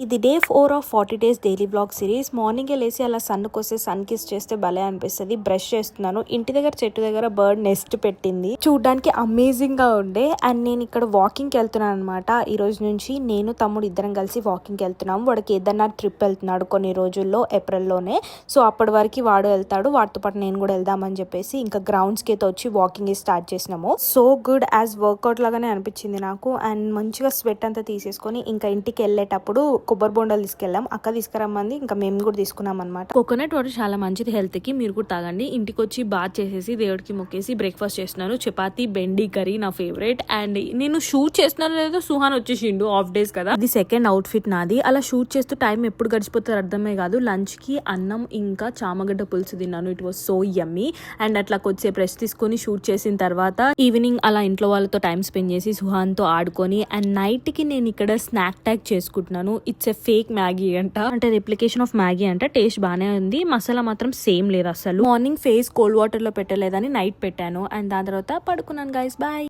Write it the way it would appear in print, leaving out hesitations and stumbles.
ఇది day 4 of 40 days daily blog series. మార్నింగే లేసి అలా సన్కి వస్తే సన్ కిస్ చేస్తే భలే అనిపిస్తుంది. బ్రష్ చేస్తున్నాను. ఇంటి దగ్గర చెట్టు దగ్గర బర్డ్ నెస్ట్ పెట్టింది. చూడడానికి అమేజింగ్ గా ఉండే. అండ్ నేను ఇక్కడ వాకింగ్ కి వెళ్తున్నాను అనమాట. ఈ రోజు నుంచి నేను తమ్ముడు ఇద్దరం కలిసి వాకింగ్ కి వెళ్తున్నాము. వాడికి ఏదన్నా ట్రిప్ వెళ్తున్నాడు కొన్ని రోజుల్లో, ఏప్రిల్లోనే. సో అప్పటి వరకు వాడు వెళ్తాడు, వాటితో పాటు నేను కూడా వెళ్దామని చెప్పేసి ఇంకా గ్రౌండ్స్ కి అయితే వచ్చి వాకింగ్ స్టార్ట్ చేసినాము. సో గుడ్ యాజ్ వర్కౌట్ లాగానే అనిపించింది నాకు. అండ్ మంచిగా స్వెట్ అంతా తీసేసుకొని ఇంకా ఇంటికి వెళ్ళేటప్పుడు కొబ్బరి బొండాలు తీసుకెళ్ళాం. అక్క తీసుకురమ్మంది, ఇంకా మేము కూడా తీసుకున్నాం అనమాట. కోకోనట్ వాటర్ చాలా మంచిది హెల్త్ కి, మీరు కూడా తాగండి. ఇంటికి వచ్చి బాత్ చేసేసి దేవుడికి మొక్కేసి బ్రేక్ఫాస్ట్ చేస్తున్నాను. చపాతీ బెండి కర్రీ నా ఫేవరెట్. అండ్ నేను షూట్ చేస్తున్నాను లేదో సుహాన్ వచ్చేసిండు, ఆఫ్ డేస్ కదా. ఇది సెకండ్ అవుట్ ఫిట్ నాది. అలా షూట్ చేస్తూ టైం ఎప్పుడు గడిచిపోతుందో అర్థమే కాదు. లంచ్ కి అన్నం ఇంకా చామగడ్డ పులుసు తిన్నాను. It was so yummy. And అట్లా కొద్దిసేపు రెస్ట్ తీసుకొని షూట్ చేసిన తర్వాత ఈవినింగ్ అలా ఇంట్లో వాళ్ళతో టైం స్పెండ్ చేసి సుహాన్ తో ఆడుకొని అండ్ నైట్ కి నేను ఇక్కడ స్నాక్ ట్యాగ్ చేసుకుంటున్నాను. ఇట్స్ ఎ ఫేక్ మ్యాగీ అంట, అంటే రిప్లికేషన్ ఆఫ్ మ్యాగీ అంట. టేస్ట్ బానే ఉంది, మసాలా మాత్రం సేమ్ లేదు అసలు. మార్నింగ్ ఫేస్ కోల్డ్ వాటర్ లో పెట్టలేదని నైట్ పెట్టాను. అండ్ దాని తర్వాత పడుకున్నాను గైస్. బాయ్.